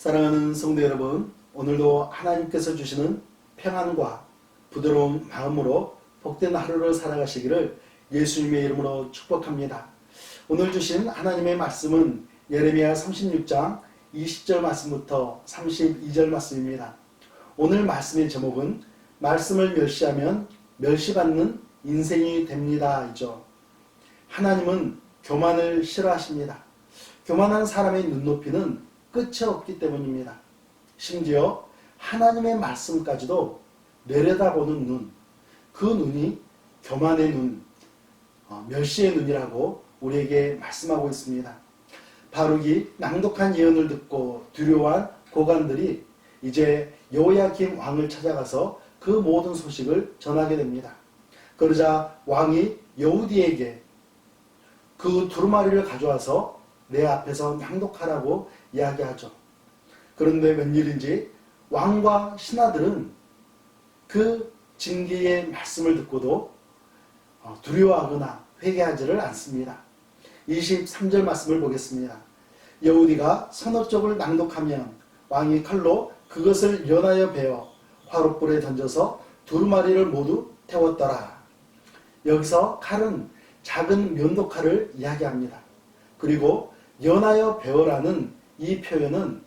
사랑하는 성도 여러분, 오늘도 하나님께서 주시는 평안과 부드러운 마음으로 복된 하루를 살아가시기를 예수님의 이름으로 축복합니다. 오늘 주신 하나님의 말씀은 예레미야 36장 20절 말씀부터 32절 말씀입니다. 오늘 말씀의 제목은 말씀을 멸시하면 멸시받는 인생이 됩니다 이죠. 하나님은 교만을 싫어하십니다. 교만한 사람의 눈높이는 끝이 없기 때문입니다. 심지어 하나님의 말씀까지도 내려다보는 눈, 그 눈이 교만의 눈, 멸시의 눈이라고 우리에게 말씀하고 있습니다. 바룩이 낭독한 예언을 듣고 두려워한 고관들이 이제 여호야김 왕을 찾아가서 그 모든 소식을 전하게 됩니다. 그러자 왕이 여우디에게 그 두루마리를 가져와서 내 앞에서 낭독하라고 이야기하죠. 그런데 웬일인지 왕과 신하들은 그 징계의 말씀을 듣고도 두려워하거나 회개하지를 않습니다. 23절 말씀을 보겠습니다. 여우디가 서너 쪽을 낭독하면 왕이 칼로 그것을 연하여 베어 화롯불에 던져서 두루마리를 모두 태웠더라. 여기서 칼은 작은 면도칼을 이야기합니다. 그리고 연하여 베어라는 이 표현은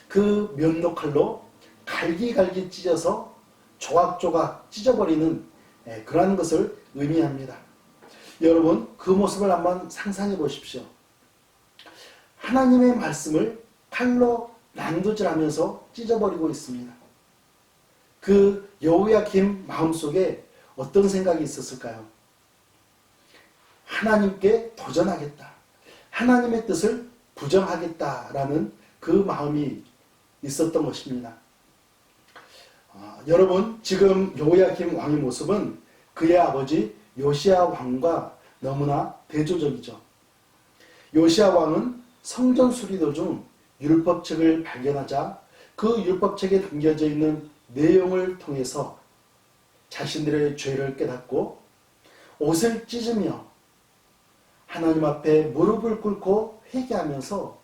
그 면도칼로 갈기갈기 찢어서 조각조각 찢어버리는 그러한 것을 의미합니다. 여러분, 그 모습을 한번 상상해 보십시오. 하나님의 말씀을 칼로 난도질하면서 찢어버리고 있습니다. 그 여호야김 마음속에 어떤 생각이 있었을까요? 하나님께 도전하겠다. 하나님의 뜻을 부정하겠다라는 그 마음이 있었던 것입니다. 여러분, 지금 여호야김 왕의 모습은 그의 아버지 요시야 왕과 너무나 대조적이죠. 요시야 왕은 성전 수리 도중 율법책을 발견하자 그 율법책에 담겨져 있는 내용을 통해서 자신들의 죄를 깨닫고 옷을 찢으며 하나님 앞에 무릎을 꿇고 회개하면서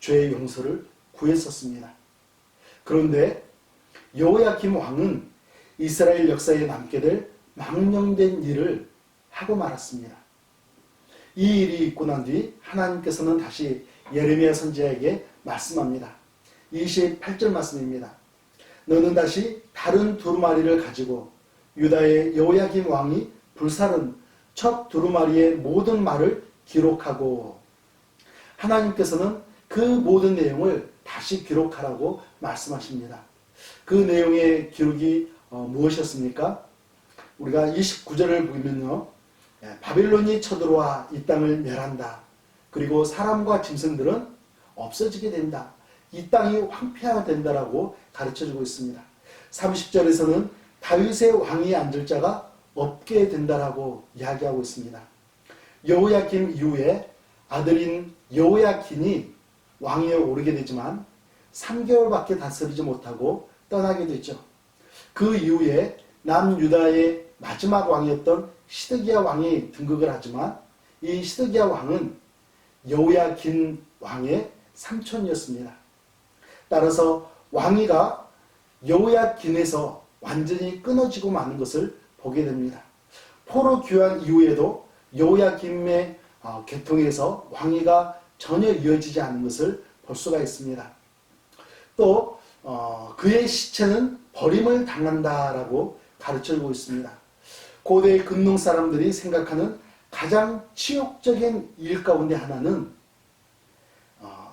죄의 용서를 구했었습니다. 그런데 여호야김 왕은 이스라엘 역사에 남게 될 망령된 일을 하고 말았습니다. 이 일이 있고 난 뒤 하나님께서는 다시 예레미야 선지자에게 말씀합니다. 28절 말씀입니다. 너는 다시 다른 두루마리를 가지고 유다의 여호야김 왕이 불사른 첫 두루마리의 모든 말을 기록하고, 하나님께서는 그 모든 내용을 다시 기록하라고 말씀하십니다. 그 내용의 기록이 무엇이었습니까? 우리가 29절을 보면요, 바벨론이 쳐들어와 이 땅을 멸한다. 그리고 사람과 짐승들은 없어지게 된다. 이 땅이 황폐화된다라고 가르쳐주고 있습니다. 30절에서는 다윗의 왕이 앉을 자가 없게 된다라고 이야기하고 있습니다. 여호야김 이후에 아들인 여호야긴이 왕위에 오르게 되지만 3개월밖에 다스리지 못하고 떠나게 되죠. 그 이후에 남유다의 마지막 왕이었던 시드기야 왕이 등극을 하지만 이 시드기야 왕은 여호야긴 왕의 삼촌이었습니다. 따라서 왕위가 여호야긴에서 완전히 끊어지고 마는 것을 보게 됩니다. 포로 귀환 이후에도 여호야김의 계통에서 왕위가 전혀 이어지지 않은 것을 볼 수가 있습니다. 또 그의 시체는 버림을 당한다라고 가르쳐주고 있습니다. 고대 근농 사람들이 생각하는 가장 치욕적인 일 가운데 하나는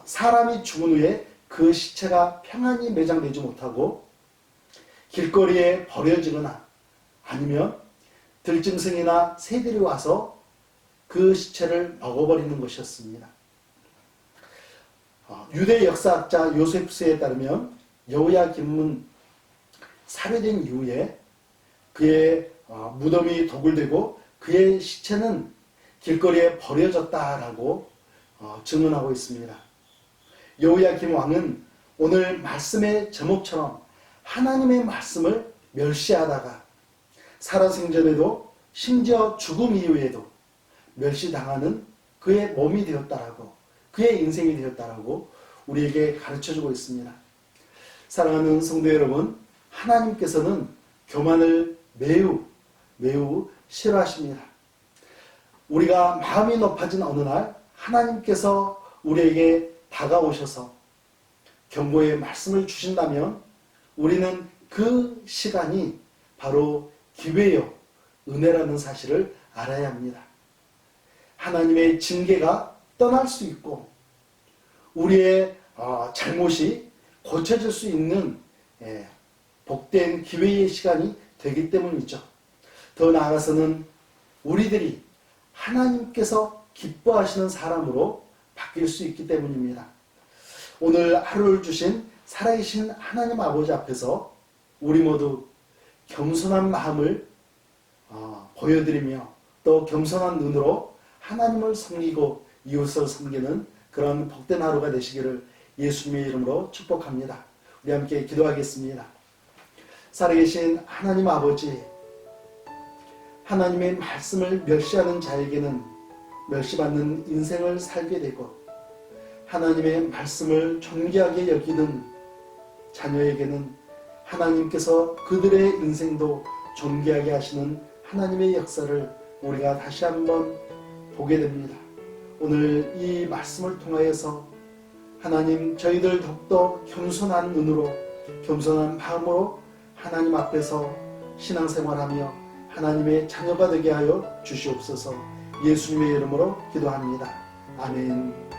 사람이 죽은 후에 그 시체가 평안히 매장되지 못하고 길거리에 버려지거나 아니면 들짐승이나 새들이 와서 그 시체를 먹어버리는 것이었습니다. 유대 역사학자 요세프스에 따르면 여호야김은 살해된 이후에 그의 무덤이 도굴되고 그의 시체는 길거리에 버려졌다라고 증언하고 있습니다. 여호야김 왕은 오늘 말씀의 제목처럼 하나님의 말씀을 멸시하다가 살아생전에도 심지어 죽음 이후에도 멸시당하는 그의 몸이 되었다라고, 그의 인생이 되었다라고 우리에게 가르쳐주고 있습니다. 사랑하는 성도 여러분, 하나님께서는 교만을 매우 싫어하십니다. 우리가 마음이 높아진 어느 날 하나님께서 우리에게 다가오셔서 경고의 말씀을 주신다면 우리는 그 시간이 바로 기회요, 은혜라는 사실을 알아야 합니다. 하나님의 징계가 떠날 수 있고 우리의 잘못이 고쳐질 수 있는 복된 기회의 시간이 되기 때문이죠. 더 나아가서는 우리들이 하나님께서 기뻐하시는 사람으로 바뀔 수 있기 때문입니다. 오늘 하루를 주신 살아계신 하나님 아버지 앞에서 우리 모두 겸손한 마음을 보여드리며 또 겸손한 눈으로 하나님을 섬기고 이웃을 섬기는 그런 복된 하루가 되시기를 예수님의 이름으로 축복합니다. 우리 함께 기도하겠습니다. 살아계신 하나님 아버지, 하나님의 말씀을 멸시하는 자에게는 멸시받는 인생을 살게 되고 하나님의 말씀을 존귀하게 여기는 자녀에게는 하나님께서 그들의 인생도 존귀하게 하시는 하나님의 역사를 우리가 다시 한번 보게 됩니다. 오늘 이 말씀을 통하여서 하나님, 저희들 더욱더 겸손한 눈으로 겸손한 마음으로 하나님 앞에서 신앙생활하며 하나님의 자녀가 되게 하여 주시옵소서. 예수님의 이름으로 기도합니다. 아멘.